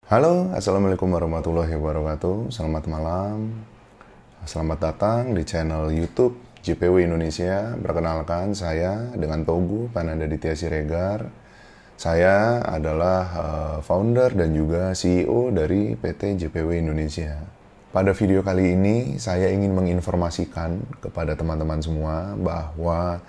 Halo, Assalamualaikum warahmatullahi wabarakatuh. Selamat malam. Selamat datang di channel YouTube JPW Indonesia. Perkenalkan, saya dengan Togu Pananda Ditya Siregar. Saya adalah founder dan juga CEO dari PT JPW Indonesia. Pada video kali ini, saya ingin menginformasikan kepada teman-teman semua bahwa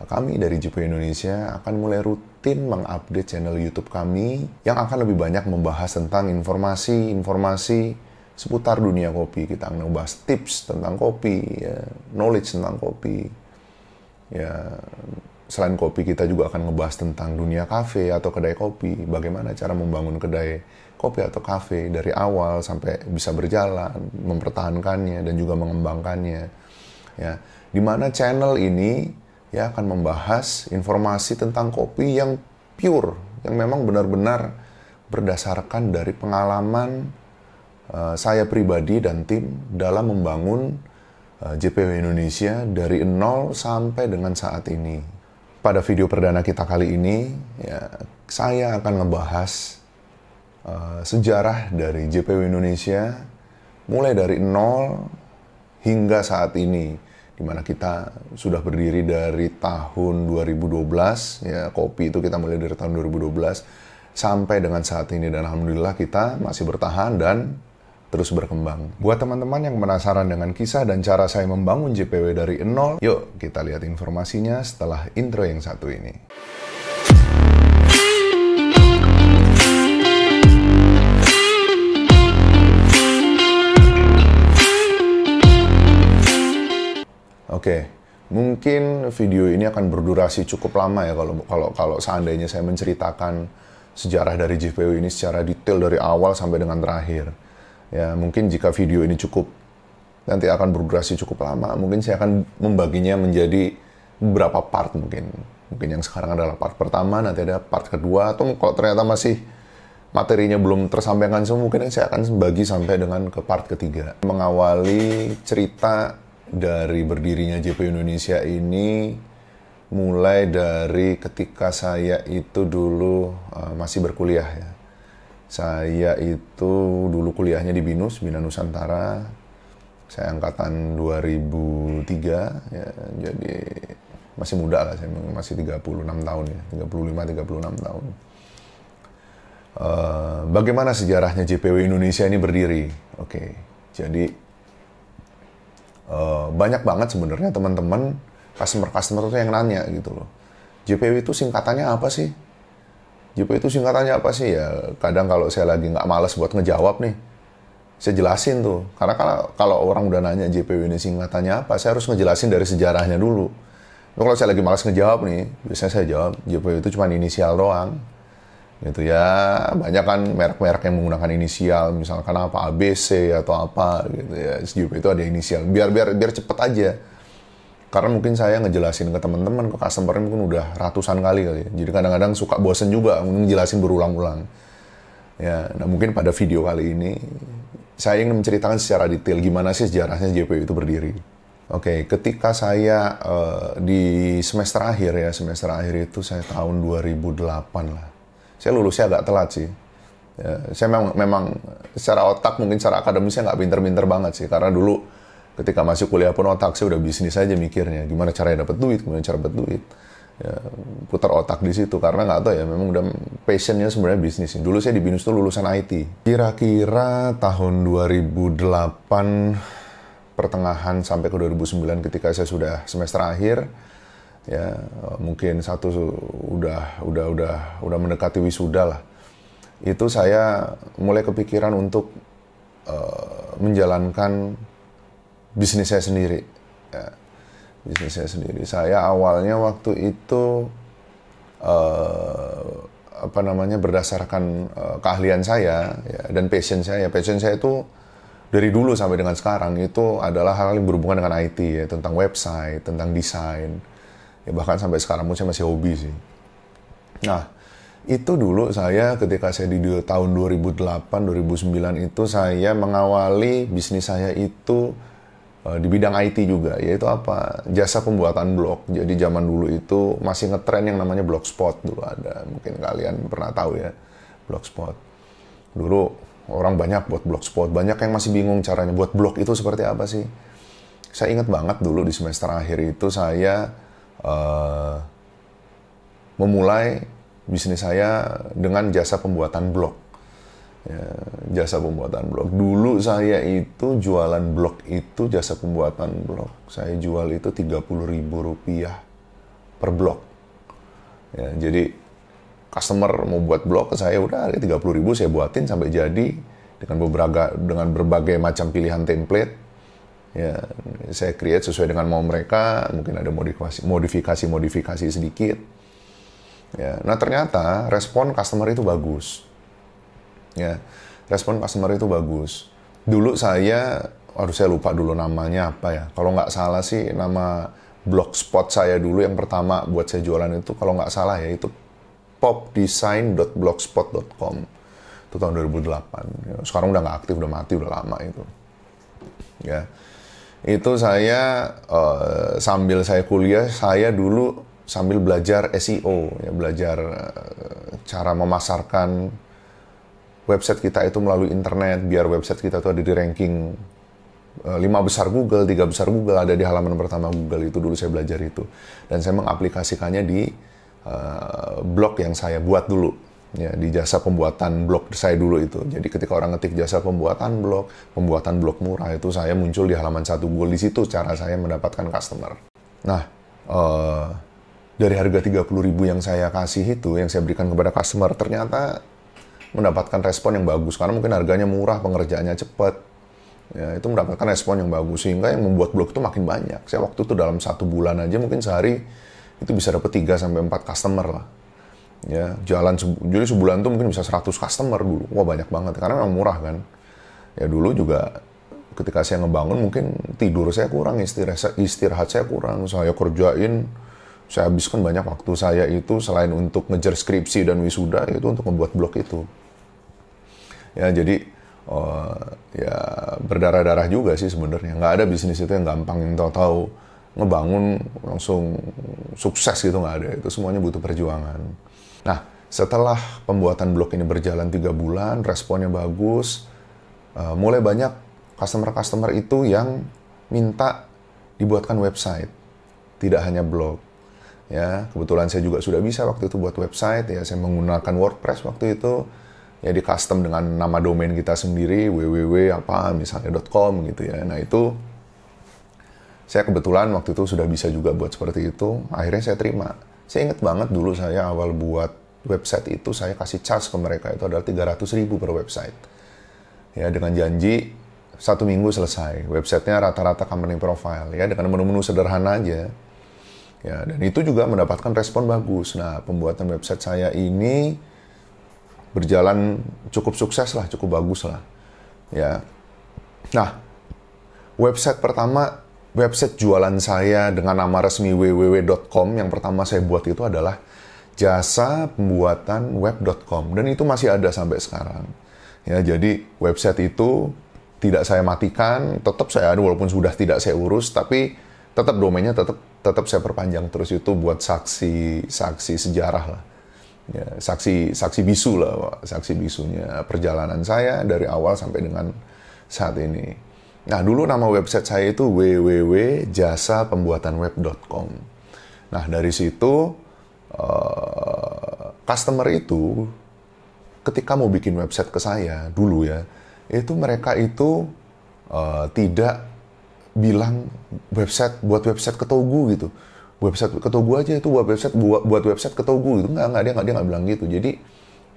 kami dari JPW Indonesia akan mulai rutin mengupdate channel YouTube kami yang akan lebih banyak membahas tentang informasi-informasi seputar dunia kopi. Kita akan membahas tips tentang kopi, ya, knowledge tentang kopi. Ya, selain kopi, kita juga akan ngebahas tentang dunia kafe atau kedai kopi. Bagaimana cara membangun kedai kopi atau kafe dari awal sampai bisa berjalan, mempertahankannya dan juga mengembangkannya. Ya, di mana channel ini ya akan membahas informasi tentang kopi yang pure, yang memang benar-benar berdasarkan dari pengalaman saya pribadi dan tim dalam membangun JPW Indonesia dari nol sampai dengan saat ini. Pada video perdana kita kali ini, ya, saya akan ngebahas sejarah dari JPW Indonesia mulai dari nol hingga saat ini, di mana kita sudah berdiri dari tahun 2012, ya, kopi itu kita mulai dari tahun 2012 sampai dengan saat ini, dan alhamdulillah kita masih bertahan dan terus berkembang. Buat teman-teman yang penasaran dengan kisah dan cara saya membangun JPW dari nol, yuk kita lihat informasinya setelah intro yang satu ini. Oke, mungkin video ini akan berdurasi cukup lama ya kalau seandainya saya menceritakan sejarah dari JPW ini secara detail dari awal sampai dengan terakhir. Ya, mungkin jika video ini nanti akan berdurasi cukup lama, mungkin saya akan membaginya menjadi beberapa part mungkin. Mungkin yang sekarang adalah part pertama, nanti ada part kedua, atau kalau ternyata masih materinya belum tersampaikan semua, mungkin saya akan bagi sampai dengan ke part ketiga. Mengawali cerita dari berdirinya JPW Indonesia ini mulai dari ketika saya itu dulu masih berkuliah ya. Saya itu dulu kuliahnya di BINUS, Bina Nusantara. Saya angkatan 2003 ya, jadi masih muda lah, saya masih 36 tahun ya, 35-36 tahun. Bagaimana sejarahnya JPW Indonesia ini berdiri? Oke, jadi banyak banget sebenarnya teman-teman customer tuh yang nanya gitu loh, JPW itu singkatannya apa sih? JPW itu singkatannya apa sih? Ya kadang kalau saya lagi nggak malas buat ngejawab nih, saya jelasin tuh, karena kalau orang udah nanya JPW ini singkatannya apa, saya harus ngejelasin dari sejarahnya dulu. Kalau saya lagi malas ngejawab nih, biasanya saya jawab JPW itu cuma inisial doang gitu ya. Banyak kan merek-merek yang menggunakan inisial, misalkan apa ABC atau apa gitu ya. JPW itu ada inisial biar cepet aja, karena mungkin saya ngejelasin ke teman-teman, ke customer mungkin udah ratusan kali ya. Jadi kadang-kadang suka bosen juga ngejelasin berulang-ulang ya. Nah, mungkin pada video kali ini saya ingin menceritakan secara detail gimana sih sejarahnya JPW itu berdiri. Oke, ketika saya di semester akhir itu saya tahun 2008 lah. Saya lulusnya agak telat sih. Ya, saya memang secara otak, mungkin secara akademisnya nggak pinter-pinter banget sih. Karena dulu ketika masih kuliah pun otak saya udah bisnis aja mikirnya. Gimana caranya dapat duit, Ya, putar otak di situ. Karena nggak tahu ya, memang udah passionnya sebenarnya bisnis. Dulu saya di BINUS tuh lulusan IT. Kira-kira tahun 2008 pertengahan sampai ke 2009 ketika saya sudah semester akhir. Ya, mungkin udah mendekati wisuda lah. Itu saya mulai kepikiran untuk menjalankan bisnis saya sendiri. Ya, bisnis saya sendiri. Saya awalnya waktu itu berdasarkan keahlian saya ya, dan passion saya. Passion saya itu dari dulu sampai dengan sekarang itu adalah hal yang berhubungan dengan IT ya, tentang website, tentang desain. Ya, bahkan sampai sekarang pun saya masih hobi sih. Nah, itu dulu saya ketika saya di tahun 2008-2009 itu saya mengawali bisnis saya itu di bidang IT juga, yaitu apa? Jasa pembuatan blog. Jadi zaman dulu itu masih ngetren yang namanya Blogspot dulu ada. Mungkin kalian pernah tahu ya, Blogspot. Dulu Orang banyak buat blogspot, banyak yang masih bingung caranya buat blog itu seperti apa sih. Saya ingat banget dulu di semester akhir itu saya memulai bisnis saya dengan jasa pembuatan blog. Ya, jasa pembuatan blog. Dulu saya itu jualan blog itu, jasa pembuatan blog. Saya jual itu Rp30.000 per blog. Ya, jadi customer mau buat blog ke saya, udah 30.000 saya buatin sampai jadi dengan berbagai macam pilihan template. Ya, saya create sesuai dengan mau mereka, mungkin ada modifikasi sedikit. Ya, nah ternyata respon customer itu bagus. Ya, respon customer itu bagus. Dulu saya lupa dulu namanya apa ya. Kalau nggak salah sih nama blogspot saya dulu yang pertama buat saya jualan itu, kalau nggak salah ya itu popdesign.blogspot.com. Itu tahun 2008. Ya, sekarang udah nggak aktif, udah mati, udah lama itu. Ya, itu saya sambil saya kuliah, saya dulu sambil belajar SEO, ya, belajar cara memasarkan website kita itu melalui internet, biar website kita itu ada di ranking 5 besar Google, 3 besar Google, ada di halaman pertama Google. Itu dulu saya belajar itu. Dan saya mengaplikasikannya di blog yang saya buat dulu. Ya, di jasa pembuatan blog saya dulu itu. Jadi ketika orang ngetik jasa pembuatan blog murah, itu saya muncul di halaman 1 Google. Di situ cara saya mendapatkan customer. Nah, dari harga 30.000 yang saya kasih itu, yang saya berikan kepada customer, ternyata mendapatkan respon yang bagus. Karena mungkin harganya murah, pengerjaannya cepat. Ya, itu mendapatkan respon yang bagus. Sehingga yang membuat blog itu makin banyak. Saya waktu itu dalam 1 bulan aja mungkin sehari itu bisa dapat 3-4 customer lah. Ya, jadi sebulan tuh mungkin bisa 100 customer dulu. Wah, banyak banget. Karena memang murah kan. Ya dulu juga ketika saya ngebangun mungkin tidur saya kurang, istirahat saya kurang. Saya habiskan banyak waktu saya itu selain untuk ngejar skripsi dan wisuda, itu untuk membuat blog itu. Ya, jadi ya berdarah-darah juga sih sebenarnya. Nggak ada bisnis itu yang gampang, yang tahu-tahu ngebangun langsung sukses gitu, nggak ada. Itu semuanya butuh perjuangan. Nah, setelah pembuatan blog ini berjalan 3 bulan, responnya bagus, mulai banyak customer-customer itu yang minta dibuatkan website, tidak hanya blog. Ya, kebetulan saya juga sudah bisa waktu itu buat website. Ya, saya menggunakan WordPress waktu itu. Ya, di custom dengan nama domain kita sendiri, www.com gitu ya. Nah, itu saya kebetulan waktu itu sudah bisa juga buat seperti itu. Akhirnya saya terima. Saya ingat banget dulu saya awal buat website itu, saya kasih charge ke mereka itu adalah 300.000 per website. Ya, dengan janji 1 minggu selesai. Websitenya rata-rata company profile, ya, dengan menu-menu sederhana aja. Ya, dan itu juga mendapatkan respon bagus. Nah, pembuatan website saya ini berjalan cukup sukses lah, cukup bagus lah. Ya. Nah, website jualan saya dengan nama resmi www.com yang pertama saya buat itu adalah jasa pembuatan web.com, dan itu masih ada sampai sekarang. Ya, jadi website itu tidak saya matikan, tetap saya ada walaupun sudah tidak saya urus, tapi tetap domainnya tetap saya perpanjang terus, itu buat saksi sejarah lah. Ya, saksi bisu lah, saksi bisunya perjalanan saya dari awal sampai dengan saat ini. Nah, dulu nama website saya itu www.jasapembuatanweb.com. Nah, dari situ customer itu ketika mau bikin website ke saya dulu ya, itu mereka itu tidak bilang buat website ke Togu gitu. Website ke Togu aja, itu buat website ke Togu gitu. Enggak, dia nggak bilang gitu. Jadi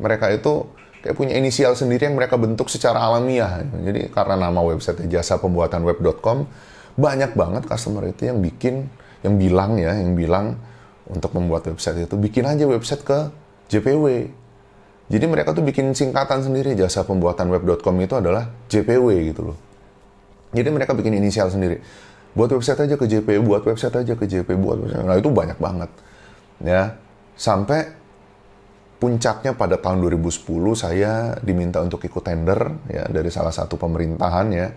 mereka itu kayak punya inisial sendiri yang mereka bentuk secara alamiah. Jadi karena nama website jasa pembuatan web.com, banyak banget customer itu yang bilang untuk membuat website itu bikin aja website ke JPW. Jadi mereka tuh bikin singkatan sendiri, jasa pembuatan web.com itu adalah JPW gitu loh. Jadi mereka bikin inisial sendiri. Buat website aja ke JPW, buat website aja ke JPW, buat website. Nah, itu banyak banget. Ya, sampai puncaknya pada tahun 2010 saya diminta untuk ikut tender ya dari salah satu pemerintahan ya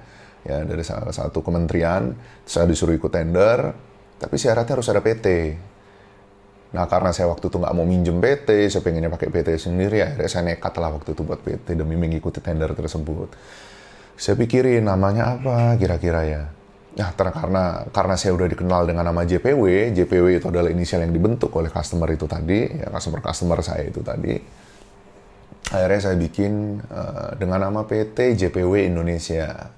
dari salah satu kementerian. Saya disuruh ikut tender, tapi syaratnya harus ada PT. Nah, karena saya waktu itu nggak mau minjem PT, saya pengennya pakai PT sendiri, akhirnya saya nekat lah waktu itu buat PT demi mengikuti tender tersebut. Saya pikirin namanya apa kira-kira ya. Nah, karena saya udah dikenal dengan nama JPW, JPW itu adalah inisial yang dibentuk oleh customer itu tadi, ya customer saya itu tadi. Akhirnya saya bikin dengan nama PT JPW Indonesia.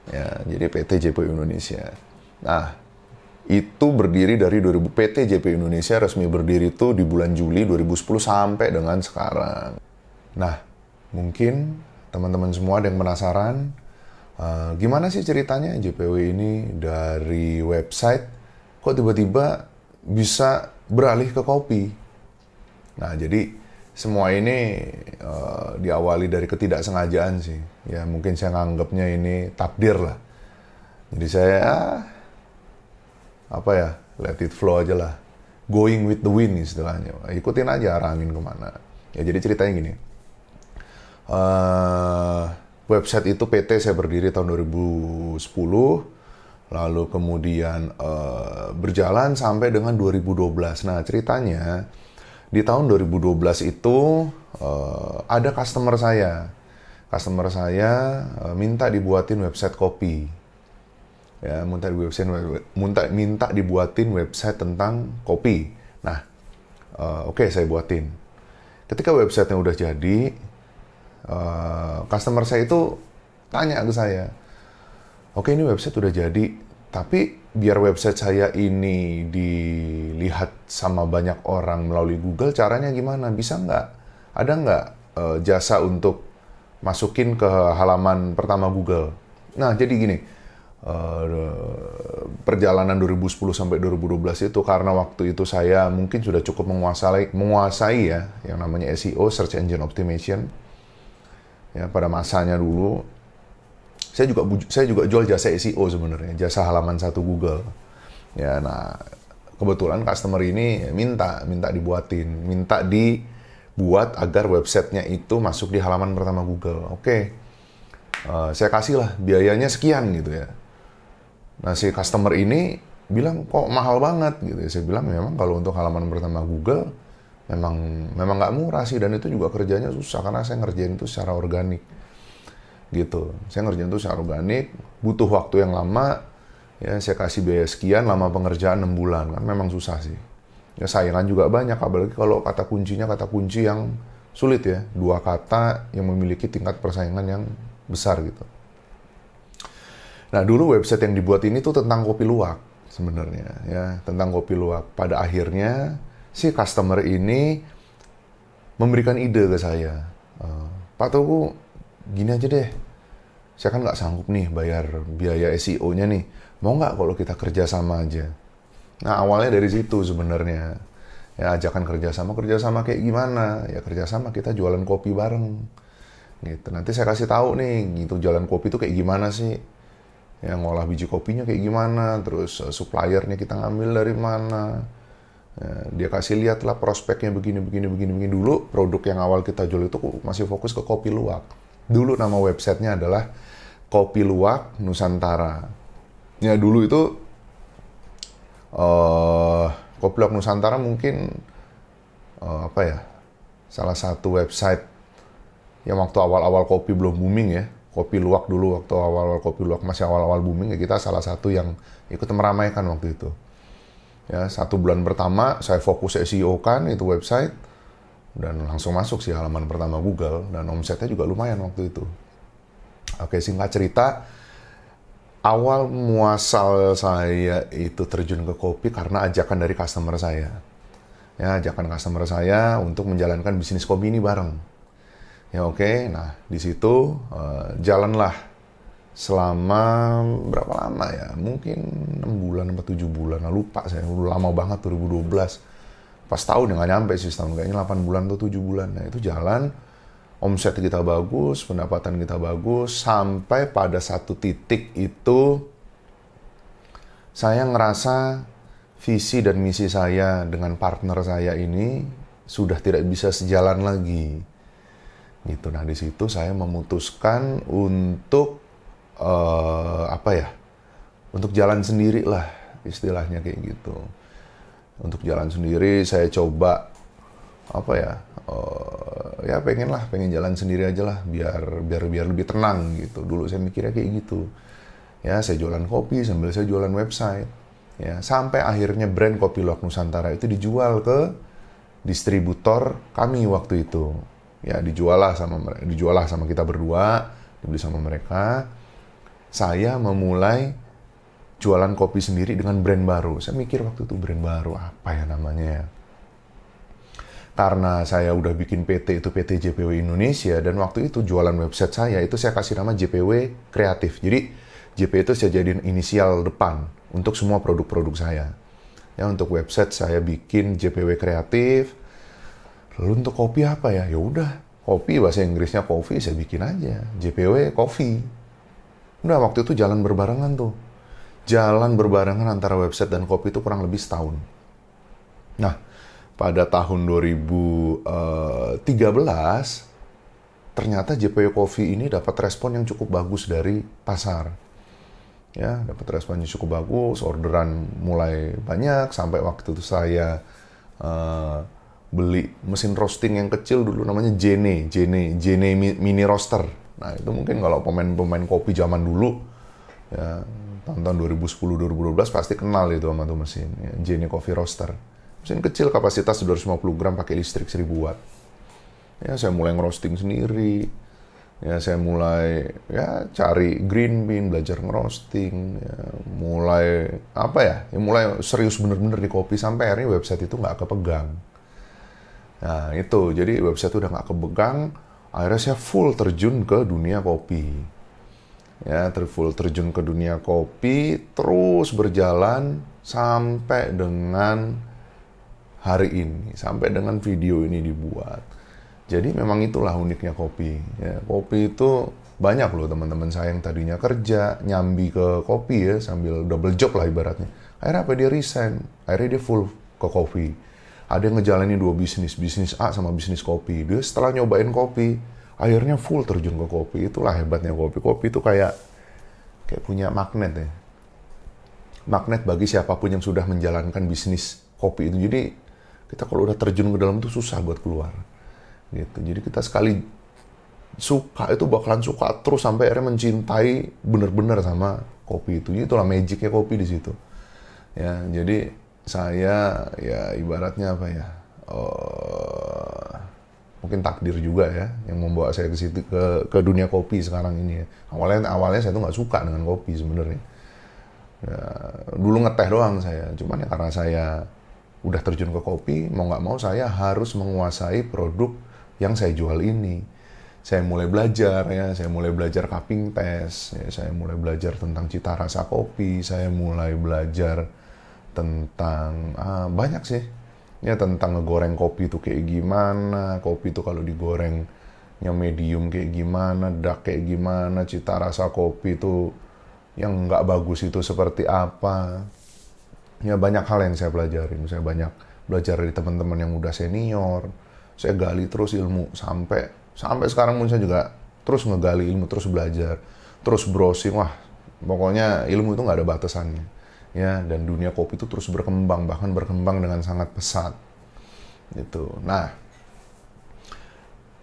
Ya, jadi PT JPW Indonesia. Nah, itu berdiri dari PT JPW Indonesia resmi berdiri itu di bulan Juli 2010 sampai dengan sekarang. Nah, mungkin teman-teman semua ada yang penasaran, gimana sih ceritanya JPW ini dari website kok tiba-tiba bisa beralih ke kopi? Nah, jadi semua ini diawali dari ketidaksengajaan sih. Ya, mungkin saya nganggapnya ini takdir lah. Jadi saya let it flow aja lah, going with the wind istilahnya, ikutin aja arah angin kemana. Ya, jadi ceritanya gini, website itu PT saya berdiri tahun 2010, lalu kemudian berjalan sampai dengan 2012. Nah, ceritanya di tahun 2012 itu ada customer saya minta dibuatin website kopi. Ya, minta dibuatin website tentang kopi. Nah, oke, saya buatin. Ketika websitenya udah jadi, customer saya itu tanya ke saya, oke, ini website udah jadi, tapi biar website saya ini dilihat sama banyak orang melalui Google, caranya gimana? Bisa nggak? Ada nggak jasa untuk masukin ke halaman pertama Google? Nah, jadi gini, perjalanan 2010 sampai 2012 itu karena waktu itu saya mungkin sudah cukup menguasai ya yang namanya SEO, Search Engine Optimization. Ya, pada masanya dulu saya juga jual jasa SEO sebenarnya, jasa halaman satu Google. Ya, nah kebetulan customer ini minta dibuat agar websitenya itu masuk di halaman pertama Google. Oke. Saya kasih lah biayanya sekian gitu ya. Nah, si customer ini bilang, kok mahal banget gitu. Saya bilang, memang kalau untuk halaman pertama Google, memang nggak murah sih, dan itu juga kerjanya susah, karena saya ngerjain itu secara organik. Gitu. Saya ngerjain itu secara organik, butuh waktu yang lama, ya saya kasih biaya sekian, lama pengerjaan 6 bulan, kan memang susah sih. Ya saingan juga banyak, apalagi kalau kata kunci yang sulit ya. 2 kata yang memiliki tingkat persaingan yang besar gitu. Nah, dulu website yang dibuat ini tuh tentang kopi luwak sebenarnya, ya, tentang kopi luwak. Pada akhirnya si customer ini memberikan ide ke saya, Pak Tuku, gini aja deh, saya kan nggak sanggup nih bayar biaya SEO-nya nih, mau nggak kalau kita kerjasama aja? Nah, awalnya dari situ sebenarnya, ya, ajakan kerjasama kayak gimana? Ya kerjasama, kita jualan kopi bareng, gitu. Nanti saya kasih tahu nih, gitu, jualan kopi itu kayak gimana sih? Yang ngolah biji kopinya kayak gimana, terus suppliernya kita ngambil dari mana. Ya, dia kasih lihat lah prospeknya begini. Dulu produk yang awal kita jual itu masih fokus ke kopi luwak. Dulu nama websitenya adalah Kopi Luwak Nusantara. Ya, dulu itu Kopi Luwak Nusantara mungkin salah satu website yang waktu awal-awal kopi belum booming ya. Kopi luwak dulu, waktu awal-awal kopi luwak masih awal-awal booming, ya kita salah satu yang ikut meramaikan waktu itu. Ya, 1 bulan pertama saya fokus SEO kan itu website, dan langsung masuk sih halaman pertama Google, dan omsetnya juga lumayan waktu itu. Oke, singkat cerita, awal muasal saya itu terjun ke kopi karena ajakan dari customer saya. Ya, ajakan customer saya untuk menjalankan bisnis kopi ini bareng. Ya, oke. Nah, di situ jalanlah selama berapa lama ya? Mungkin 6 bulan atau 7 bulan. Nah, lupa saya. Udah lama banget, 2012. Pas tahun nggak nyampe sih setahun. Kayaknya 8 bulan atau 7 bulan. Nah, itu jalan. Omset kita bagus, pendapatan kita bagus. Sampai pada satu titik itu saya ngerasa visi dan misi saya dengan partner saya ini sudah tidak bisa sejalan lagi. Gitu. Nah, di situ saya memutuskan untuk untuk jalan sendiri lah, istilahnya kayak gitu. Untuk jalan sendiri saya coba apa ya? Ya pengen jalan sendiri aja lah biar lebih tenang gitu. Dulu saya mikirnya kayak gitu. Ya, saya jualan kopi sambil saya jualan website. Ya, sampai akhirnya brand Kopi Luwak Nusantara itu dijual ke distributor kami waktu itu. Ya, dijual lah sama kita berdua, dibeli sama mereka. Saya memulai jualan kopi sendiri dengan brand baru. Saya mikir waktu itu brand baru apa ya namanya ya. Karena saya udah bikin PT itu PT JPW Indonesia, dan waktu itu jualan website saya itu saya kasih nama JPW Kreatif. Jadi JP itu saya jadiin inisial depan untuk semua produk-produk saya. Ya, untuk website saya bikin JPW Kreatif. Lalu untuk kopi apa ya? Ya udah, kopi bahasa Inggrisnya coffee, saya bikin aja JPW Coffee. Udah, waktu itu jalan berbarengan tuh. Jalan berbarengan antara website dan kopi itu kurang lebih setahun. Nah, pada tahun 2013, ternyata JPW Coffee ini dapat respon yang cukup bagus dari pasar. Ya, dapat respon yang cukup bagus, orderan mulai banyak, sampai waktu itu saya beli mesin roasting yang kecil dulu namanya Jene Mini Roaster. Nah, itu mungkin kalau pemain kopi zaman dulu, ya, tahun 2010-2012 pasti kenal itu sama tuh mesin, ya, Jene Coffee Roaster. Mesin kecil kapasitas 250 gram pakai listrik 1000 watt. Ya, saya mulai ngerosting sendiri. Ya, saya mulai ya cari green bean, belajar ngerosting, ya, mulai apa ya? Ya mulai serius bener-bener di kopi sampai akhirnya website itu nggak kepegang. Nah, itu. Jadi website udah nggak kepegang, akhirnya saya full terjun ke dunia kopi. Ya, full terjun ke dunia kopi, terus berjalan sampai dengan hari ini, sampai dengan video ini dibuat. Jadi memang itulah uniknya kopi. Ya, kopi itu banyak loh teman-teman saya yang tadinya kerja, nyambi ke kopi ya, sambil double job lah ibaratnya. Akhirnya apa, dia resign, akhirnya dia full ke kopi. Ada yang ngejalanin 2 bisnis, bisnis A sama bisnis kopi. Dia setelah nyobain kopi, akhirnya full terjun ke kopi. Itulah hebatnya kopi. Kopi itu kayak punya magnet ya. Magnet bagi siapapun yang sudah menjalankan bisnis kopi itu. Jadi kita kalau udah terjun ke dalam itu susah buat keluar. Gitu. Jadi kita sekali suka itu bakalan suka terus sampai akhirnya mencintai bener-bener sama kopi itu. Itulah magicnya kopi di situ. Ya, jadi saya ya ibaratnya apa ya? Mungkin takdir juga ya yang membawa saya ke situ, ke dunia kopi sekarang ini. Ya. Awalnya saya tuh nggak suka dengan kopi sebenarnya. Ya, dulu ngeteh doang saya. Cuman ya karena saya udah terjun ke kopi, mau nggak mau saya harus menguasai produk yang saya jual ini. Saya mulai belajar ya, saya mulai belajar cupping test, ya, saya mulai belajar tentang cita rasa kopi, saya mulai belajar tentang banyak sih. Ya, tentang ngegoreng kopi itu kayak gimana, kopi itu kalau digorengnya medium kayak gimana, dark kayak gimana, cita rasa kopi itu yang nggak bagus itu seperti apa. Ya, banyak hal yang saya pelajarin. Saya banyak belajar dari teman-teman yang udah senior. Saya gali terus ilmu sampai sekarang pun saya juga terus ngegali ilmu, terus belajar, terus browsing. Wah, pokoknya ilmu itu nggak ada batasannya. Ya, dan dunia kopi itu terus berkembang, bahkan berkembang dengan sangat pesat. Gitu. Nah,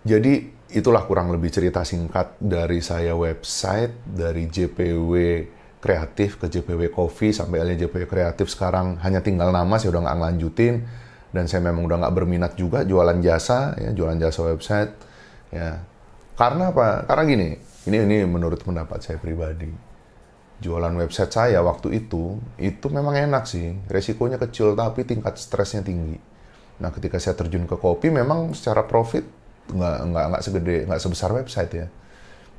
jadi itulah kurang lebih cerita singkat dari saya website, dari JPW Kreatif ke JPW Coffee sampai akhirnya JPW Kreatif sekarang hanya tinggal nama, saya udah nggak ngelanjutin, dan saya memang udah nggak berminat juga jualan jasa, ya, jualan jasa website, ya. Karena apa? Karena gini, ini menurut pendapat saya pribadi. Jualan website saya waktu itu memang enak sih, resikonya kecil tapi tingkat stresnya tinggi. Nah, ketika saya terjun ke kopi, memang secara profit nggak sebesar website ya,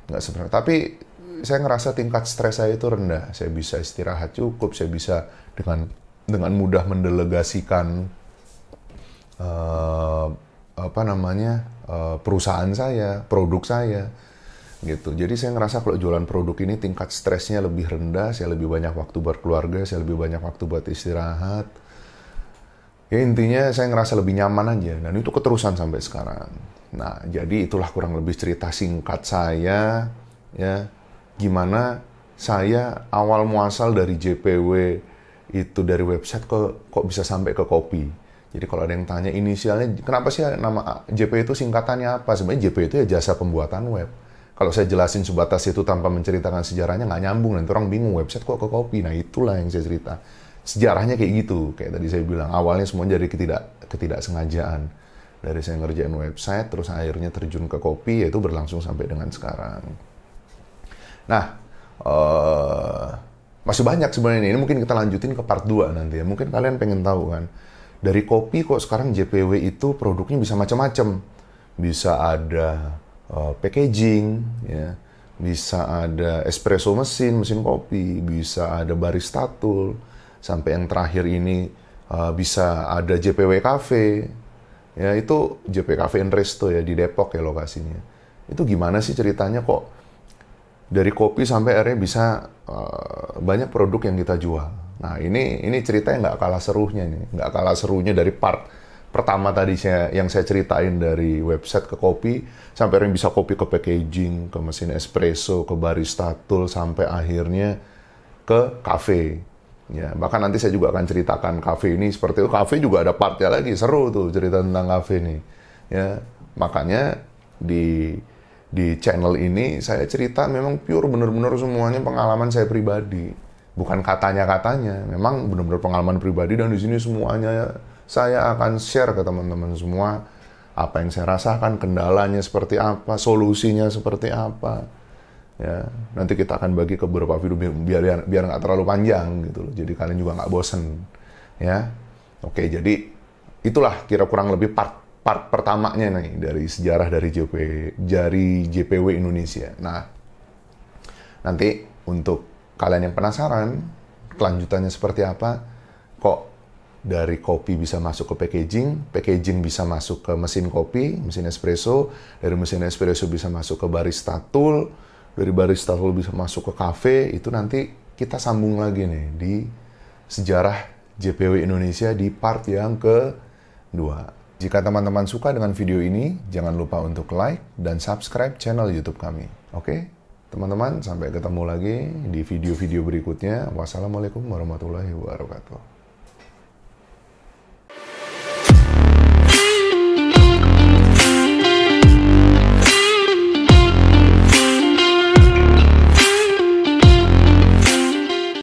nggak sebesar. Tapi saya ngerasa tingkat stres saya itu rendah. Saya bisa istirahat cukup, saya bisa dengan mudah mendelegasikan perusahaan saya, produk saya. Gitu. Jadi saya ngerasa kalau jualan produk ini tingkat stresnya lebih rendah, saya lebih banyak waktu buat keluarga, saya lebih banyak waktu buat istirahat. Ya, intinya saya ngerasa lebih nyaman aja, dan itu keterusan sampai sekarang. Nah, jadi itulah kurang lebih cerita singkat saya, ya, gimana saya awal muasal dari JPW itu dari website kok bisa sampai ke kopi. Jadi kalau ada yang tanya inisialnya, kenapa sih nama JPW itu singkatannya apa? Sebenarnya JPW itu ya jasa pembuatan web. Kalau saya jelasin sebatas itu tanpa menceritakan sejarahnya, nggak nyambung. Nanti orang bingung, website kok ke kopi. Nah, itulah yang saya cerita. Sejarahnya kayak gitu. Kayak tadi saya bilang, awalnya semua dari ketidaksengajaan. Dari saya ngerjain website, terus akhirnya terjun ke kopi, yaitu berlangsung sampai dengan sekarang. Nah, masih banyak sebenarnya ini. Mungkin kita lanjutin ke part 2 nanti ya. Mungkin kalian pengen tahu kan, dari kopi kok sekarang JPW itu produknya bisa macam-macam. Bisa ada packaging, ya, bisa ada espresso mesin kopi, bisa ada barista tool, sampai yang terakhir ini bisa ada JPW Cafe, ya itu JPW Cafe and Resto ya di Depok ya lokasinya. Itu gimana sih ceritanya kok dari kopi sampai akhirnya bisa banyak produk yang kita jual. Nah ini ceritanya nggak kalah serunya nih, nggak kalah serunya dari part pertama tadi yang saya ceritain dari website ke kopi, sampai yang bisa kopi ke packaging, ke mesin espresso, ke barista tool, sampai akhirnya ke cafe. Ya, bahkan nanti saya juga akan ceritakan cafe ini seperti itu. Cafe juga ada partnya lagi, seru tuh cerita tentang cafe ini. Ya, makanya di channel ini saya cerita memang pure bener-bener semuanya pengalaman saya pribadi. Bukan katanya-katanya, memang bener-bener pengalaman pribadi, dan di sini semuanya saya akan share ke teman-teman semua apa yang saya rasakan, kendalanya seperti apa, solusinya seperti apa. Ya, nanti kita akan bagi ke beberapa video biar nggak terlalu panjang gitu loh. Jadi kalian juga nggak bosen. Ya, oke. Jadi itulah kira kurang lebih part pertamanya nih dari sejarah dari JPW Indonesia. Nah, nanti untuk kalian yang penasaran kelanjutannya seperti apa, kok dari kopi bisa masuk ke packaging bisa masuk ke mesin kopi, mesin espresso, dari mesin espresso bisa masuk ke barista tool, dari barista tool bisa masuk ke cafe, itu nanti kita sambung lagi nih di sejarah JPW Indonesia di part yang kedua. Jika teman-teman suka dengan video ini, jangan lupa untuk like dan subscribe channel YouTube kami. Oke? Teman-teman, sampai ketemu lagi di video-video berikutnya. Wassalamualaikum warahmatullahi wabarakatuh.